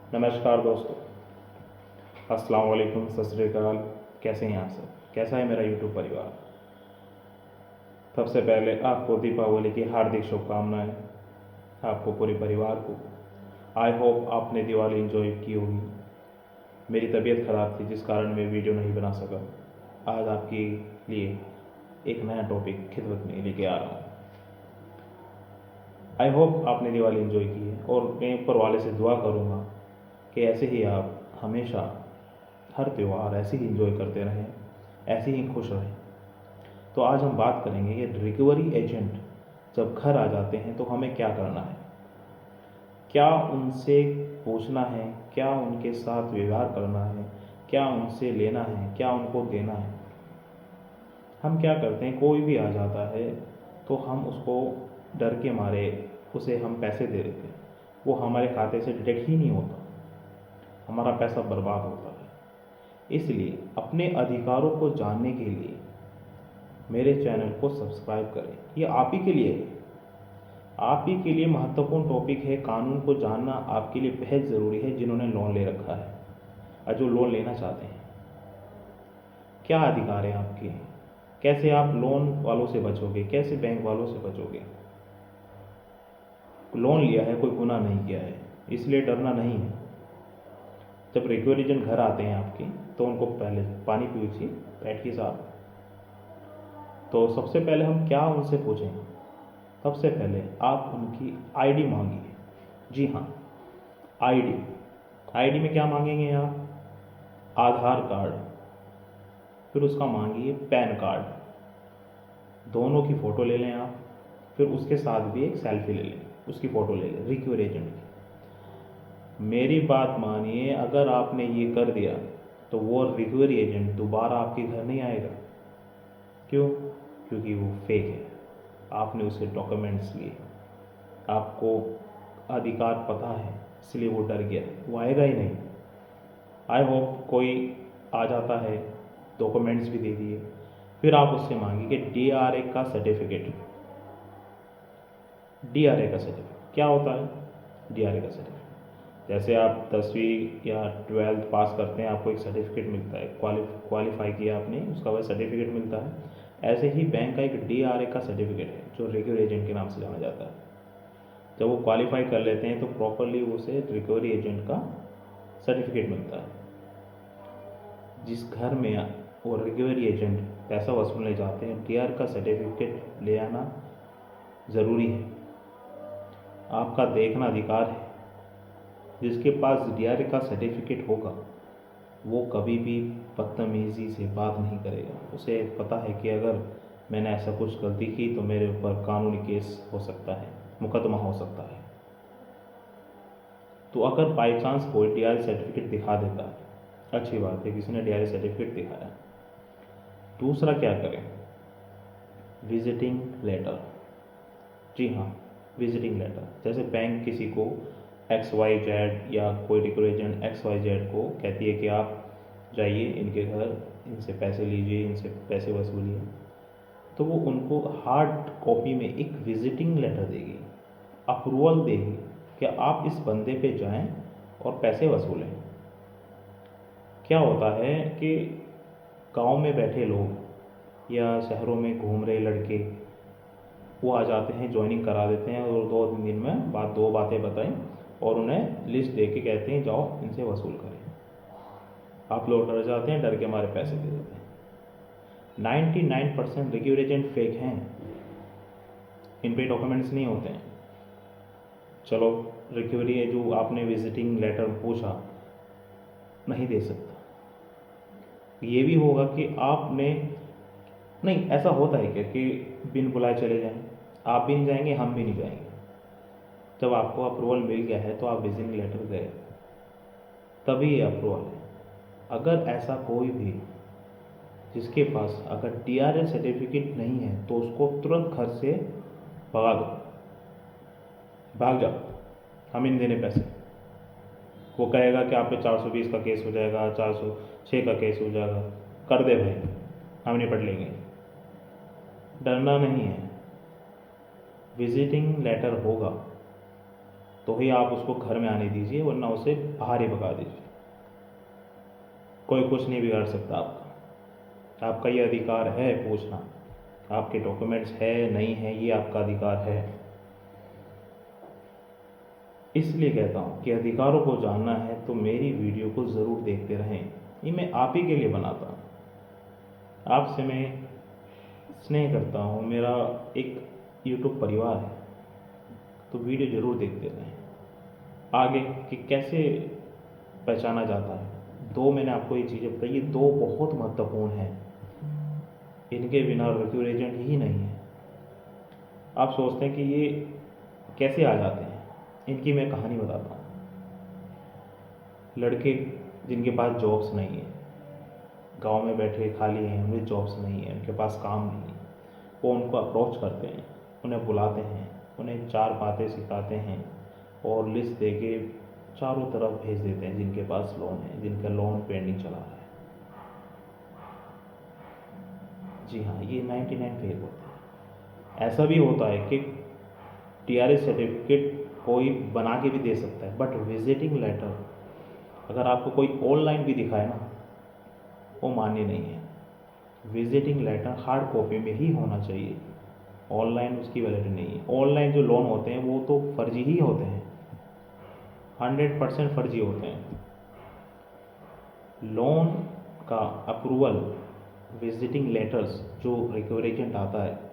नमस्कार दोस्तों, अस्सलाम वालेकुम, सत श्री अकाल। कैसे हैं आप सब? कैसा है मेरा यूट्यूब परिवार? सबसे पहले आपको दीपावली की हार्दिक शुभकामनाएं, आपको पूरे परिवार को। आई होप आपने दिवाली एंजॉय की होगी। मेरी तबीयत ख़राब थी जिस कारण मैं वीडियो नहीं बना सका। आज आपके लिए एक नया टॉपिक खिदमत में लेके आ रहा हूँ। आई होप आपने दिवाली एंजॉय की है और मैं ऊपर वाले से दुआ करूँगा कि ऐसे ही आप हमेशा हर त्यौहार ऐसे ही इंजॉय करते रहें, ऐसे ही खुश रहें। तो आज हम बात करेंगे कि रिकवरी एजेंट जब घर आ जाते हैं तो हमें क्या करना है, क्या उनसे पूछना है, क्या उनके साथ व्यवहार करना है, क्या उनसे लेना है, क्या उनको देना है। हम क्या करते हैं, कोई भी आ जाता है तो हम उसको डर के मारे उसे हम पैसे दे देते हैं, वो हमारे खाते से डिडक्ट ही नहीं होता, हमारा पैसा बर्बाद होता है। इसलिए अपने अधिकारों को जानने के लिए मेरे चैनल को सब्सक्राइब करें। ये आप ही के लिए है, आप ही के लिए महत्वपूर्ण टॉपिक है। कानून को जानना आपके लिए बेहद ज़रूरी है, जिन्होंने लोन ले रखा है और जो लोन लेना चाहते हैं। क्या अधिकार है आपके, कैसे आप लोन वालों से बचोगे, कैसे बैंक वालों से बचोगे। लोन लिया है, कोई गुनाह नहीं किया है, इसलिए डरना नहीं है। जब रिकवरी एजेंट घर आते हैं आपके तो उनको पहले पानी पीछिए बैठ के साथ। तो सबसे पहले हम क्या उनसे पूछें, सबसे पहले आप उनकी आईडी मांगिए। जी हाँ, आईडी। आईडी में क्या मांगेंगे आप? आधार कार्ड, फिर उसका मांगिए पैन कार्ड, दोनों की फ़ोटो ले लें आप। फिर उसके साथ भी एक सेल्फी ले लें, उसकी फ़ोटो ले लें रिकवरी एजेंट की। मेरी बात मानिए, अगर आपने ये कर दिया तो वो रिकवरी एजेंट दोबारा आपके घर नहीं आएगा। क्यों? क्योंकि वो फेक है, आपने उसके डॉक्यूमेंट्स लिए, आपको अधिकार पता है, इसलिए वो डर गया, वो आएगा ही नहीं। आई होप कोई आ जाता है, डॉक्यूमेंट्स भी दे दिए, फिर आप उससे मांगिए कि डीआरए का सर्टिफिकेट। डीआरए का सर्टिफिकेट क्या होता है? डीआरए का सर्टिफिकेट जैसे आप 10वीं या 12th पास करते हैं, आपको एक सर्टिफिकेट मिलता है, क्वालिफाई किया आपने, उसका वह सर्टिफिकेट मिलता है। ऐसे ही बैंक का एक डीआरए का सर्टिफिकेट है जो रिकवरी एजेंट के नाम से जाना जाता है। जब वो क्वालिफाई कर लेते हैं तो प्रॉपरली उसे रिकवरी एजेंट का सर्टिफिकेट मिलता है। जिस घर में वो रिकवरी एजेंट पैसा वसूलने जाते हैं, डीआर का सर्टिफिकेट ले आना ज़रूरी है, आपका देखना अधिकार है। जिसके पास डीआर का सर्टिफिकेट होगा वो कभी भी बदतमीज़ी से बात नहीं करेगा। उसे पता है कि अगर मैंने ऐसा कुछ गलती की तो मेरे ऊपर कानूनी केस हो सकता है, मुकदमा हो सकता है। तो अगर बाई चांस कोई डीआर सर्टिफिकेट दिखा देता है, अच्छी बात है, किसी ने डीआर सर्टिफिकेट दिखाया। दूसरा क्या करें? Visiting letter. जी हाँ, विजिटिंग लेटर। जैसे बैंक किसी को XYZ या कोई रिकवरी एजेंट XYZ को कहती है कि आप जाइए इनके घर, इनसे पैसे लीजिए, इनसे पैसे वसूलिए, तो वो उनको हार्ड कॉपी में एक विजिटिंग लेटर देगी, अप्रूवल देगी कि आप इस बंदे पे जाएं और पैसे वसूलें। क्या होता है कि गांव में बैठे लोग या शहरों में घूम रहे लड़के वो आ जाते हैं, ज्वाइनिंग करा देते हैं और 2-3 दिन में दो बातें बताएं और उन्हें लिस्ट दे के कहते हैं जाओ इनसे वसूल करें। आप लोग डर जाते हैं, डर के हमारे पैसे दे देते हैं। 99% रिकवरी एजेंट फेक हैं, इन पे डॉक्यूमेंट्स नहीं होते हैं। चलो, रिकवरी है जो आपने विजिटिंग लेटर पूछा, नहीं दे सकता। ये भी होगा कि आपने, नहीं ऐसा होता है क्या कि बिन बुलाए चले जाएं? आप भी नहीं जाएंगे, हम भी नहीं जाएंगे। जब आपको अप्रूवल मिल गया है तो आप विजिटिंग लेटर गए, तभी ये अप्रूवल है। अगर ऐसा कोई भी जिसके पास अगर डीआरए सर्टिफिकेट नहीं है तो उसको तुरंत घर से भगा दो, भाग जाओ, हम इन देने पैसे। वो कहेगा कि आप पे 420 का केस हो जाएगा, 406 का केस हो जाएगा, कर दे भाई, हम निपट लेंगे। डरना नहीं है, विजिटिंग लेटर होगा, तो ही आप उसको घर में आने दीजिए, वरना उसे बाहर ही भगा दीजिए। कोई कुछ नहीं बिगाड़ सकता आपका ये अधिकार है पूछना। आपके डॉक्यूमेंट्स है नहीं है, ये आपका अधिकार है। इसलिए कहता हूँ कि अधिकारों को जानना है तो मेरी वीडियो को ज़रूर देखते रहें। ये मैं आप ही के लिए बनाता हूँ, आपसे मैं स्नेह करता हूँ। मेरा एक यूट्यूब परिवार है, तो वीडियो ज़रूर देखते रहें। आगे कि कैसे पहचाना जाता है, मैंने आपको ये चीज़ें बताई, ये 2 बहुत महत्वपूर्ण हैं। इनके बिना रिक्यूर एजेंट ही नहीं है। आप सोचते हैं कि ये कैसे आ जाते हैं, इनकी मैं कहानी बताता हूँ। लड़के जिनके पास जॉब्स नहीं है, गांव में बैठे खाली हैं, उन्हें जॉब्स नहीं है, उनके पास काम नहीं है, वो उनको अप्रोच करते हैं, उन्हें बुलाते हैं, उन्हें 4 बातें सिखाते हैं और लिस्ट दे के चारों तरफ भेज देते हैं जिनके पास लोन है, जिनका लोन पेंडिंग चला रहा है। जी हाँ, ये 99 फेक होते हैं। ऐसा भी होता है कि TRS सर्टिफिकेट कोई बना के भी दे सकता है, बट विजिटिंग लेटर अगर आपको कोई ऑनलाइन भी दिखाए ना, वो मान्य नहीं है। विजिटिंग लेटर हार्ड कॉपी में ही होना चाहिए, ऑनलाइन उसकी वैलिडिटी नहीं है। ऑनलाइन जो लोन होते हैं वो तो फर्जी ही होते हैं, 100% फर्जी होते हैं। लोन का अप्रूवल विजिटिंग लेटर्स जो रिकवरी एजेंट आता है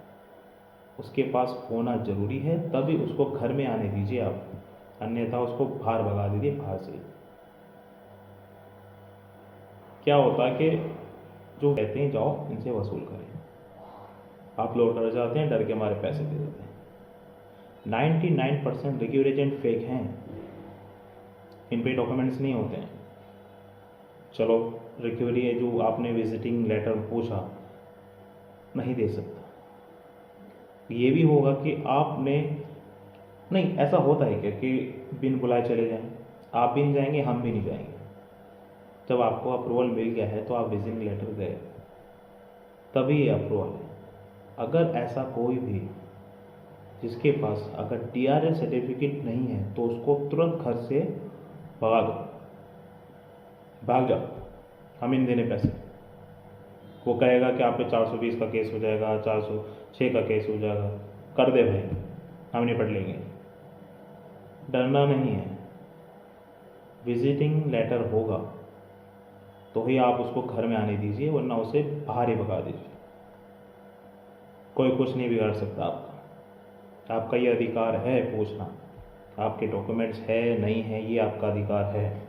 उसके पास होना ज़रूरी है, तभी उसको घर में आने दीजिए आप, अन्यथा उसको बाहर भगा दीजिए बाहर से। क्या होता है कि जो कहते हैं जाओ इनसे वसूल करें, आप लोग डर जाते हैं, डर के हमारे पैसे दे देते हैं। 99% रिकवरी एजेंट फेक हैं, इन पे डॉक्यूमेंट्स नहीं होते हैं। चलो रिकवरी है जो आपने विजिटिंग लेटर पूछा, नहीं दे सकता। ये भी होगा कि आपने नहीं, ऐसा होता है क्या कि बिन बुलाए चले जाएं, आप भी नहीं जाएंगे, हम भी नहीं जाएंगे। जब आपको अप्रूवल मिल गया है तो आप विजिटिंग लेटर गए, तभी ये अप्रूवल है। अगर ऐसा कोई भी जिसके पास अगर TRS सर्टिफिकेट नहीं है तो उसको तुरंत घर से भगा दो, भाग जाओ, हम इन देने पैसे। वो कहेगा कि आप पे 420 का केस हो जाएगा, 406 का केस हो जाएगा, कर दे भाई, हम निपट लेंगे। डरना नहीं है, विजिटिंग लेटर होगा तो ही आप उसको घर में आने दीजिए, वरना उसे बाहर ही भगा दीजिए। कोई कुछ नहीं बिगाड़ सकता आपका ये अधिकार है पूछना। आपके डॉक्यूमेंट्स है नहीं है, ये आपका अधिकार है।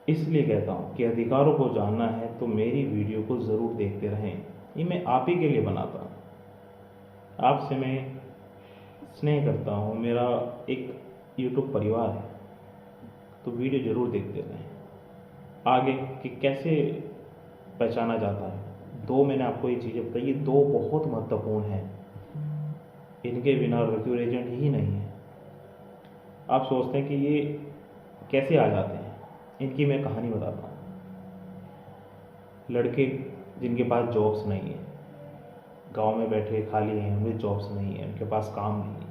इसलिए कहता हूँ कि अधिकारों को जानना है तो मेरी वीडियो को ज़रूर देखते रहें। ये मैं आप ही के लिए बनाता हूँ, आपसे मैं स्नेह करता हूँ। मेरा एक यूट्यूब परिवार है, तो वीडियो ज़रूर देखते रहें। आगे कि कैसे पहचाना जाता है, मैंने आपको ये चीज़ें बताई, ये 2 बहुत महत्वपूर्ण हैं। इनके बिना रिक्यूर एजेंट ही नहीं है। आप सोचते हैं कि ये कैसे आ जाते हैं, इनकी मैं कहानी बताता हूँ। लड़के जिनके पास जॉब्स नहीं है, गांव में बैठे खाली हैं, उन्हें जॉब्स नहीं है, उनके पास काम नहीं है,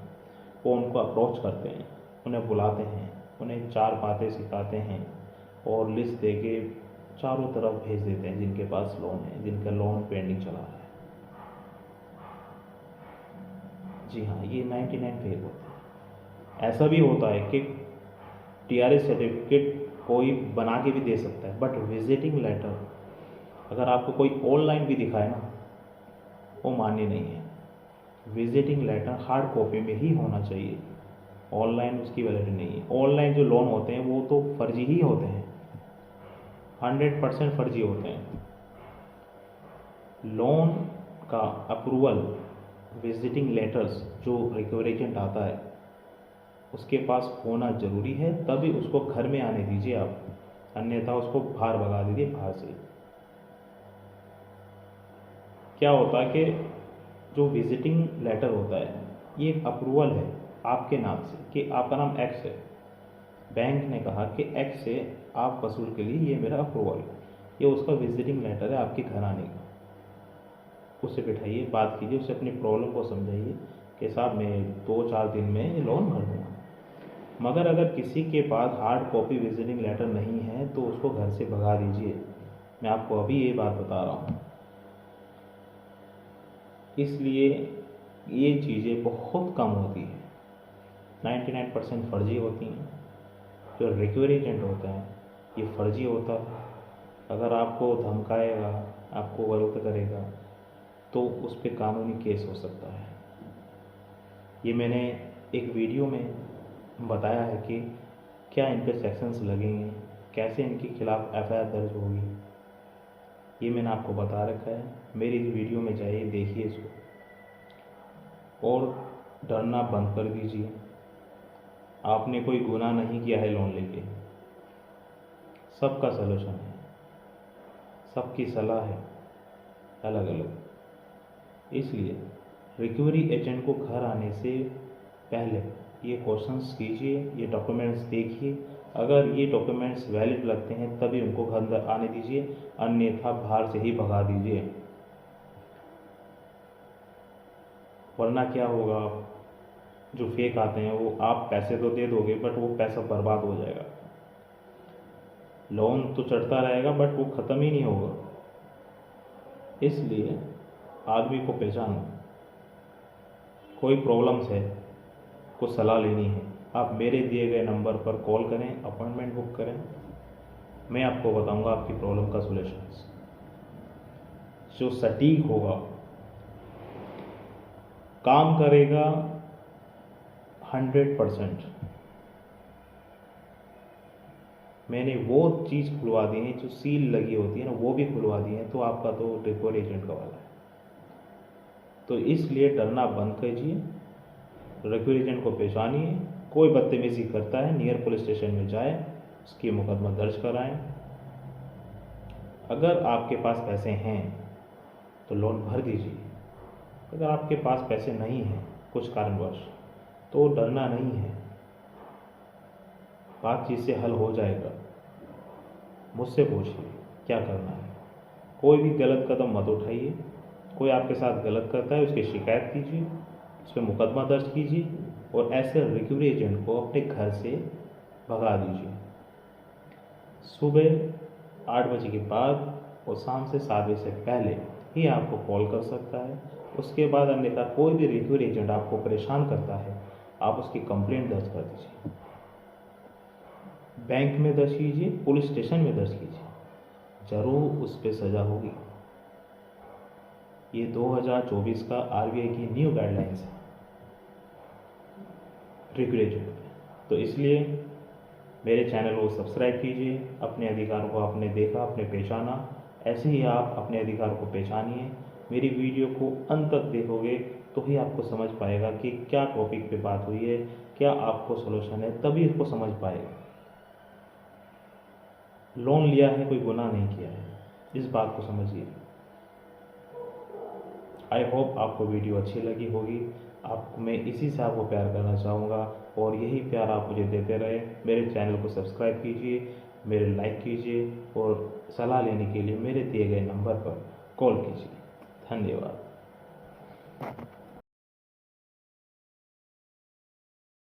वो उनको अप्रोच करते हैं, उन्हें बुलाते हैं, उन्हें 4 बातें सिखाते हैं और लिस्ट दे के चारों तरफ भेज देते हैं जिनके पास लोन है, जिनका लोन पेंडिंग चला रहा है। जी हाँ, ये 99 फेक होते हैं। ऐसा भी होता है कि TRS सर्टिफिकेट कोई बना के भी दे सकता है, बट विजिटिंग लेटर अगर आपको कोई ऑनलाइन भी दिखाए ना, वो मान्य नहीं है। विजिटिंग लेटर हार्ड कॉपी में ही होना चाहिए, ऑनलाइन उसकी वैलिडिटी नहीं है। ऑनलाइन जो लोन होते हैं वो तो फर्जी ही होते हैं, 100% फर्जी होते हैं। लोन का अप्रूवल विजिटिंग लेटर्स जो रिकवरी एजेंट आता है उसके पास होना ज़रूरी है, तभी उसको घर में आने दीजिए आप, अन्यथा उसको बाहर भगा दीजिए बाहर से। क्या होता है कि जो विजिटिंग लेटर होता है ये एक अप्रूवल है आपके नाम से कि आपका नाम X है, बैंक ने कहा कि X से आप वसूल के लिए ये मेरा अप्रूवल है, ये उसका विजिटिंग लेटर है आपके घर आने का। उससे बिठाइए, बात कीजिए, उससे अपनी प्रॉब्लम को समझाइए, कि साहब मैं 2-4 दिन में लोन भर दूँगा। मगर अगर किसी के पास हार्ड कॉपी विजिटिंग लेटर नहीं है तो उसको घर से भगा दीजिए। मैं आपको अभी ये बात बता रहा हूँ। इसलिए ये चीज़ें बहुत कम होती हैं, 99% फर्जी होती हैं। जो रिकवरी एजेंट होता है ये फर्जी होता है। अगर आपको धमकाएगा, आपको गलत करेगा तो उस पर कानूनी केस हो सकता है। ये मैंने एक वीडियो में बताया है कि क्या इन पे सेक्शंस लगेंगे, कैसे इनके खिलाफ एफआईआर दर्ज होगी, ये मैंने आपको बता रखा है। मेरी इस वीडियो में जाइए, देखिए इसको और डरना बंद कर दीजिए। आपने कोई गुनाह नहीं किया है लोन लेके। सबका सलूशन है, सबकी सलाह है अलग अलग। इसलिए रिकवरी एजेंट को घर आने से पहले ये क्वेश्चंस कीजिए, ये डॉक्यूमेंट्स देखिए। अगर ये डॉक्यूमेंट्स वैलिड लगते हैं तभी उनको घर आने दीजिए, अन्यथा बाहर से ही भगा दीजिए। वरना क्या होगा, जो फेक आते हैं वो आप पैसे तो दे दोगे बट वो पैसा बर्बाद हो जाएगा। लोन तो चढ़ता रहेगा बट वो ख़त्म ही नहीं होगा। इसलिए आदमी को पहचानो। कोई प्रॉब्लम्स है, को सलाह लेनी है, आप मेरे दिए गए नंबर पर कॉल करें, अपॉइंटमेंट बुक करें। मैं आपको बताऊंगा आपकी प्रॉब्लम का सॉल्यूशंस जो सटीक होगा, काम करेगा 100%। मैंने वो चीज़ खुलवा दी है जो सील लगी होती है ना, वो भी खुलवा दी है। तो आपका तो रिकवरी एजेंट का वाला है। तो इसलिए डरना बंद कीजिए, रिकवरी एजेंट को पहचानिए। कोई बदतमीजी करता है नियर पुलिस स्टेशन में जाए, उसकी मुकदमा दर्ज कराएं। अगर आपके पास पैसे हैं तो लोन भर दीजिए। अगर आपके पास पैसे नहीं हैं कुछ कारणवश तो डरना नहीं है, बातचीत से हल हो जाएगा। मुझसे पूछिए क्या करना है। कोई भी गलत कदम मत उठाइए। कोई आपके साथ गलत करता है उसकी शिकायत कीजिए, उस पर मुकदमा दर्ज कीजिए और ऐसे रिकवरी एजेंट को अपने घर से भगा दीजिए। सुबह 8 बजे के बाद और शाम से 7 बजे से पहले ही आपको कॉल कर सकता है। उसके बाद अन्यथा कोई भी रिकवरी एजेंट आपको परेशान करता है, आप उसकी कंप्लेंट दर्ज कर दीजिए। बैंक में दर्ज कीजिए, पुलिस स्टेशन में दर्ज कीजिए, जरूर उस पर सज़ा होगी। ये 2024 का आरबीआई की न्यू गाइडलाइंस है रिकवरी एजेंट। तो इसलिए मेरे चैनल को सब्सक्राइब कीजिए। अपने अधिकार को आपने देखा, आपने पहचाना, ऐसे ही आप अपने अधिकार को पहचानिए। मेरी वीडियो को अंत तक देखोगे तो ही आपको समझ पाएगा कि क्या टॉपिक पे बात हुई है, क्या आपको सॉल्यूशन है, तभी इसको समझ पाएगा। लोन लिया है, कोई गुनाह नहीं किया है, इस बात को समझिए। आई होप आपको वीडियो अच्छी लगी होगी। आपको मैं इसी से आपको प्यार करना चाहूँगा और यही प्यार आप मुझे देते रहे। मेरे चैनल को सब्सक्राइब कीजिए, मेरे लाइक कीजिए और सलाह लेने के लिए मेरे दिए गए नंबर पर कॉल कीजिए। धन्यवाद।